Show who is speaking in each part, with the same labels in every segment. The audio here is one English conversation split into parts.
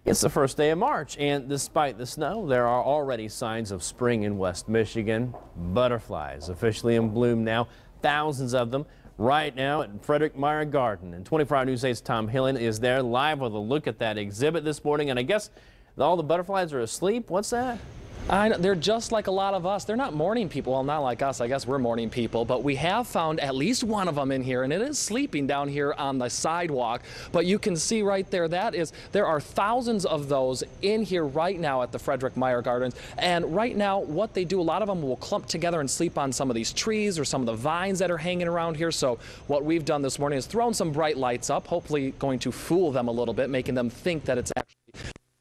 Speaker 1: It's the first day of March, and despite the snow, there are already signs of spring in West Michigan. Butterflies officially in bloom now, thousands of them right now at Frederik Meijer Garden. And 24 Hour News 8's Tom Hillen is there live with a look at that exhibit this morning. And I guess all the butterflies are asleep. What's that?
Speaker 2: I know, they're just like a lot of us. They're not morning people. Well, not like us. I guess we're morning people. But we have found at least one of them in here, and it is sleeping down here on the sidewalk. But you can see right there, there are thousands of those in here right now at the Frederik Meijer Gardens. And right now, what they do, a lot of them will clump together and sleep on some of these trees or some of the vines that are hanging around here. So what we've done this morning is thrown some bright lights up, hopefully going to fool them a little bit, making them think that it's actually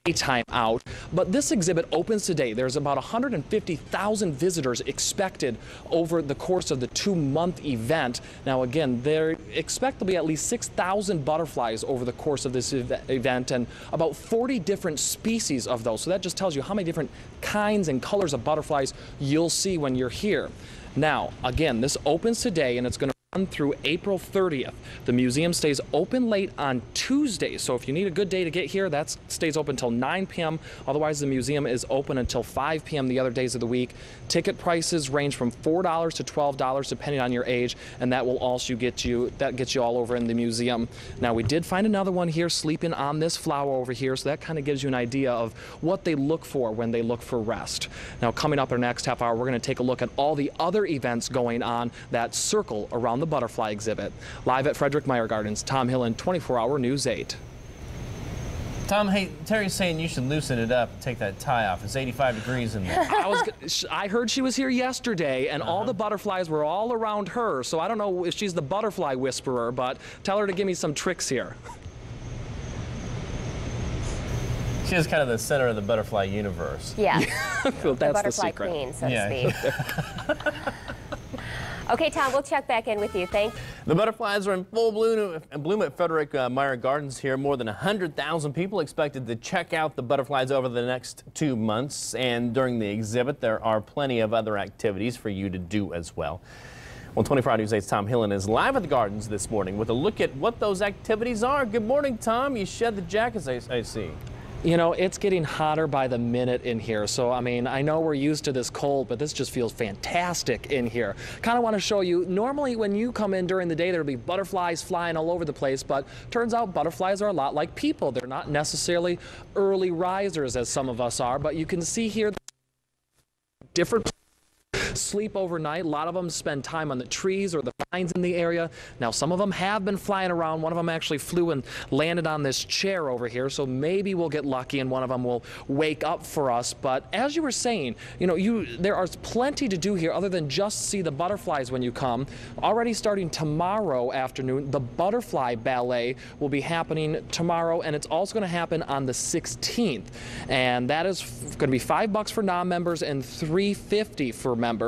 Speaker 2: daytime out. But this exhibit opens today. There's about 150,000 visitors expected over the course of the 2-month event. Now again, they expect to be at least 6,000 butterflies over the course of this event, and about 40 different species of those. So that just tells you how many different kinds and colors of butterflies you'll see when you're here. Now again, this opens today, and it's going to run through April 30th. The museum stays open late on Tuesday, so if you need a good day to get here, that stays open until 9 p.m. Otherwise, the museum is open until 5 p.m. the other days of the week. Ticket prices range from $4 to $12 depending on your age, and that will also get you all over in the museum. Now, we did find another one here sleeping on this flower over here, so that kind of gives you an idea of what they look for when they look for rest. Now, coming up in our next half hour, we're going to take a look at all the other events going on that circle around the butterfly exhibit. Live at Frederik Meijer Gardens, Tom Hillen, 24 Hour News 8.
Speaker 1: Tom, hey, Terry's saying you should loosen it up and take that tie off. It's 85 degrees in there.
Speaker 2: I heard she was here yesterday, and all the butterflies were all around her, so I don't know if she's the butterfly whisperer, but tell her to give me some tricks here.
Speaker 1: She is kind of the center of the butterfly universe.
Speaker 3: Yeah.
Speaker 2: Well, that's
Speaker 3: the butterfly
Speaker 2: the secret.
Speaker 3: queen, so to speak. Okay, Tom, we'll check back in with you. Thanks.
Speaker 1: The butterflies are in full bloom at Frederik Meijer Gardens here. More than 100,000 people expected to check out the butterflies over the next 2 months. And during the exhibit, there are plenty of other activities for you to do as well. Well, 24 Hour News 8's Tom Hillen is live at the Gardens this morning with a look at what those activities are. Good morning, Tom. You shed the jackets, I see.
Speaker 2: You know, it's getting hotter by the minute in here. So, I mean, I know we're used to this cold, but this just feels fantastic in here. Kind of want to show you, normally when you come in during the day, there'll be butterflies flying all over the place, but turns out butterflies are a lot like people. They're not necessarily early risers as some of us are, but you can see here different sleep overnight. A lot of them spend time on the trees or the vines in the area. Now, some of them have been flying around. One of them actually flew and landed on this chair over here, so maybe we'll get lucky and one of them will wake up for us. But as you were saying, you know, there are plenty to do here other than just see the butterflies when you come. Already starting tomorrow afternoon, the butterfly ballet will be happening tomorrow, and it's also going to happen on the 16th. And that is going to be $5 for non-members and $3.50 for members.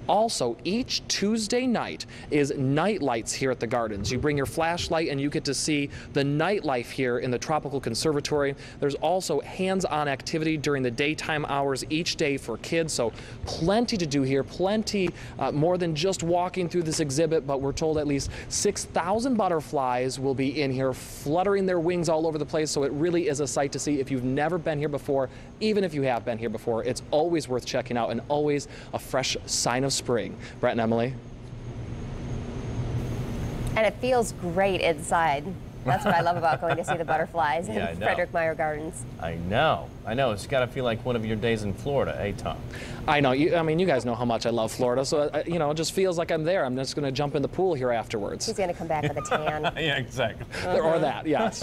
Speaker 2: Also, each Tuesday night is night lights here at the Gardens. You bring your flashlight and you get to see the nightlife here in the Tropical Conservatory. There's also hands-on activity during the daytime hours each day for kids, so plenty to do here, plenty more than just walking through this exhibit, but we're told at least 6,000 butterflies will be in here fluttering their wings all over the place, so it really is a sight to see. If you've never been here before, even if you have been here before, it's always worth checking out and always a fresh sign of spring. Brett and Emily.
Speaker 3: And it feels great inside. That's what I love about going to see the butterflies in Frederik Meijer Gardens. I
Speaker 1: know. It's got to feel like one of your days in Florida, eh, Tom?
Speaker 2: I know. I mean, you guys know how much I love Florida, so, you know, it just feels like I'm there. I'm just going to jump in the pool here afterwards.
Speaker 3: He's going to come back with a tan.
Speaker 1: Yeah, exactly.
Speaker 2: Or that, yes.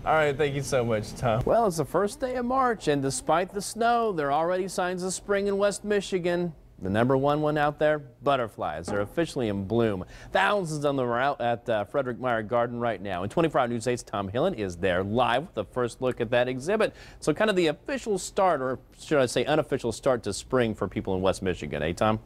Speaker 1: All right, thank you so much, Tom. Well, it's the first day of March, and despite the snow, there are already signs of spring in West Michigan. The number one out there, butterflies are officially in bloom. Thousands of them are out at Frederik Meijer Garden right now. And 24 Hour News 8's Tom Hillen is there live with the first look at that exhibit. So kind of the official start, or should I say unofficial start to spring for people in West Michigan, eh, Tom?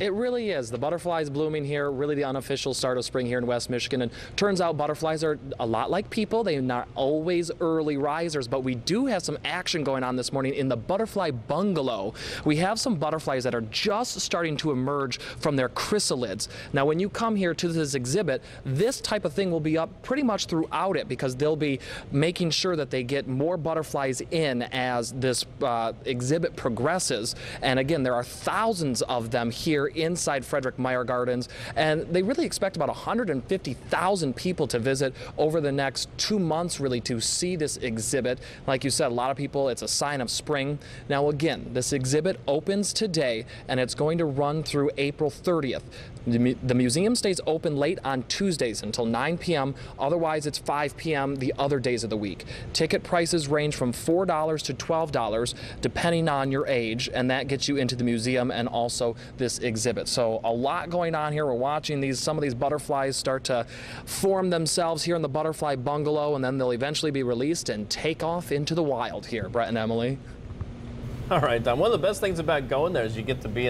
Speaker 2: It really is. The butterflies blooming here, really the unofficial start of spring here in West Michigan. And turns out butterflies are a lot like people. They're not always early risers, but we do have some action going on this morning in the butterfly bungalow. We have some butterflies that are just starting to emerge from their chrysalids. Now, when you come here to this exhibit, this type of thing will be up pretty much throughout it because they'll be making sure that they get more butterflies in as this exhibit progresses. And again, there are thousands of them here inside Frederik Meijer Gardens, and they really expect about 150,000 people to visit over the next 2 months really to see this exhibit. Like you said, a lot of people, it's a sign of spring. Now again, this exhibit opens today and it's going to run through April 30th. The museum stays open late on Tuesdays until 9 p.m. Otherwise, it's 5 p.m. the other days of the week. Ticket prices range from $4 to $12, depending on your age, and that gets you into the museum and also this exhibit. So a lot going on here. We're watching some of these butterflies start to form themselves here in the butterfly bungalow, and then they'll eventually be released and take off into the wild here. Brett and Emily.
Speaker 1: All right, Tom. One of the best things about going there is you get to be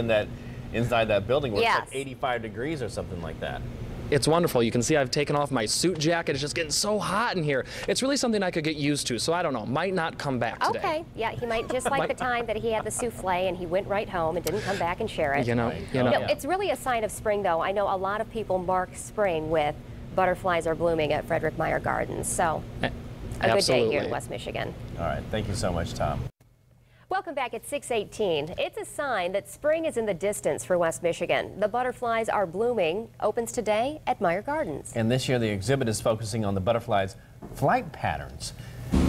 Speaker 1: inside that building where
Speaker 3: yes.
Speaker 1: it's like 85 degrees or something like that.
Speaker 2: It's wonderful. You can see I've taken off my suit jacket. It's just getting so hot in here. It's really something I could get used to, so I don't know. Might not come back today.
Speaker 3: Okay, yeah, he might, just like the time that he had the souffle and he went right home and didn't come back and share it.
Speaker 2: You know.
Speaker 3: No, it's really a sign of spring, though. I know a lot of people mark spring with butterflies are blooming at Frederik Meijer Gardens, so a good day here in West Michigan.
Speaker 1: All right, thank you so much, Tom.
Speaker 3: Welcome back at 6:18. It's a sign that spring is in the distance for West Michigan. The butterflies are blooming. Opens today at Meijer Gardens.
Speaker 1: And this year the exhibit is focusing on the butterflies' flight patterns.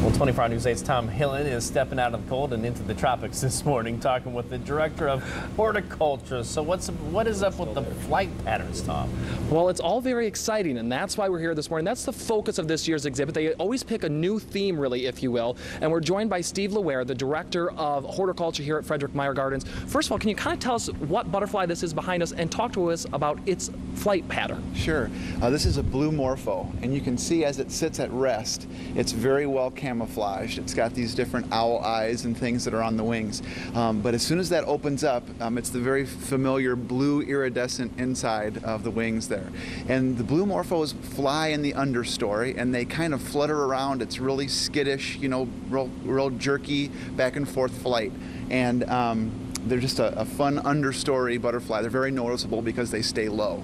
Speaker 1: Well, 24 Hour News 8's Tom Hillen is stepping out of the cold and into the tropics this morning, talking with the Director of Horticulture. So what is up with the flight patterns, Tom?
Speaker 2: Well, it's all very exciting, and that's why we're here this morning. That's the focus of this year's exhibit. They always pick a new theme, really, if you will. And we're joined by Steve LeWare, the Director of Horticulture here at Frederik Meijer Gardens. First of all, can you kind of tell us what butterfly this is behind us and talk to us about its flight pattern?
Speaker 4: Sure. This is a blue morpho, and you can see as it sits at rest, it's very well camouflaged. It's got these different owl eyes and things that are on the wings. But as soon as that opens up, it's the very familiar blue iridescent inside of the wings there. And the blue morphos fly in the understory, and they kind of flutter around. It's really skittish, you know, real jerky back and forth flight. And they're just a fun understory butterfly. They're very noticeable because they stay low.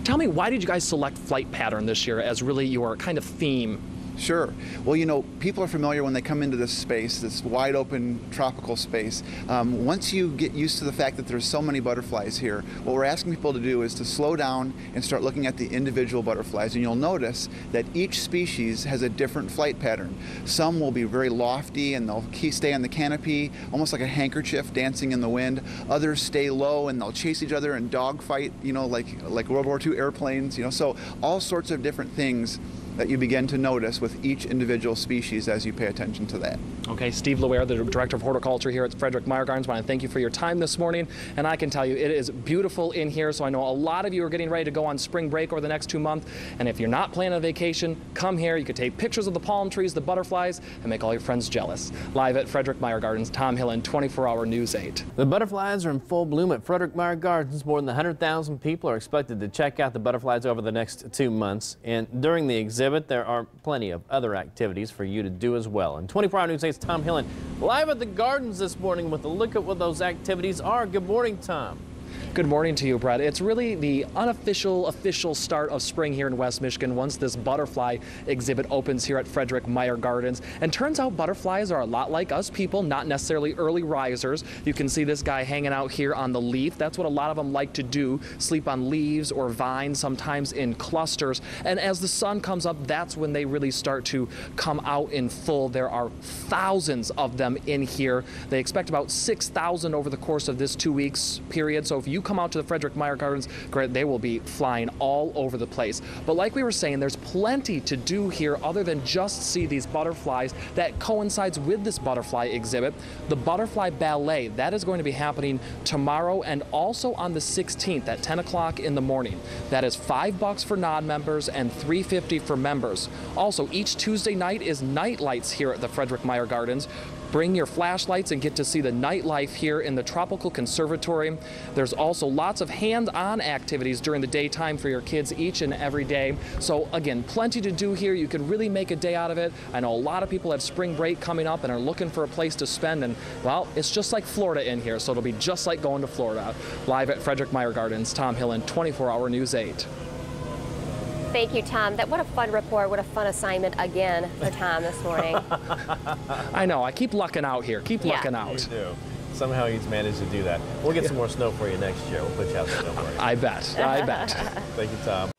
Speaker 2: Tell me, why did you guys select flight pattern this year as really your kind of theme?
Speaker 4: Sure. Well, you know, people are familiar when they come into this space, this wide open tropical space. Once you get used to the fact that there's so many butterflies here, what we're asking people to do is to slow down and start looking at the individual butterflies. And you'll notice that each species has a different flight pattern. Some will be very lofty and they'll stay on the canopy, almost like a handkerchief dancing in the wind. Others stay low and they'll chase each other and dogfight, you know, like World War II airplanes, you know. So all sorts of different things that you begin to notice with each individual species as you pay attention to that.
Speaker 2: Okay, Steve LeWare, the Director of Horticulture here at Frederik Meijer Gardens. I want to thank you for your time this morning, and I can tell you it is beautiful in here, so I know a lot of you are getting ready to go on spring break over the next 2 months, and if you're not planning a vacation, come here. You can take pictures of the palm trees, the butterflies, and make all your friends jealous. Live at Frederik Meijer Gardens, Tom Hillen, 24 Hour News 8.
Speaker 1: The butterflies are in full bloom at Frederik Meijer Gardens. More than 100,000 people are expected to check out the butterflies over the next 2 months, and during the exhibit there are plenty of other activities for you to do as well. And 24 Hour News 8's Tom Hillen live at the Gardens this morning with a look at what those activities are. Good morning, Tom.
Speaker 2: Good morning to you, Brett. It's really the official start of spring here in West Michigan once this butterfly exhibit opens here at Frederik Meijer Gardens. And turns out butterflies are a lot like us people, not necessarily early risers. You can see this guy hanging out here on the leaf. That's what a lot of them like to do, sleep on leaves or vines, sometimes in clusters. And as the sun comes up, that's when they really start to come out in full. There are thousands of them in here. They expect about 6,000 over the course of this 2 weeks period. So if you come out to the Frederik Meijer Gardens, they will be flying all over the place. But like we were saying, there's plenty to do here other than just see these butterflies. That coincides with this butterfly exhibit. The butterfly ballet, that is going to be happening tomorrow and also on the 16th at 10 o'clock in the morning. That is $5 for non-members and $3.50 for members. Also, each Tuesday night is night lights here at the Frederik Meijer Gardens. bring your flashlights and get to see the nightlife here in the Tropical Conservatory. There's also lots of hands-on activities during the daytime for your kids each and every day. So again, plenty to do here. You could really make a day out of it. I know a lot of people have spring break coming up and are looking for a place to spend, and well, it's just like Florida in here, so it'll be just like going to Florida. Live at Frederik Meijer Gardens, Tom Hillen, 24-Hour News 8.
Speaker 3: Thank you, Tom. What a fun report. What a fun assignment again for Tom this morning.
Speaker 2: I know. I keep lucking out here. Keep lucking out.
Speaker 1: You do. Somehow he's managed to do that. We'll get some more snow for you next year. We'll put you out there, don't worry.
Speaker 2: I bet. I bet.
Speaker 1: Thank you, Tom.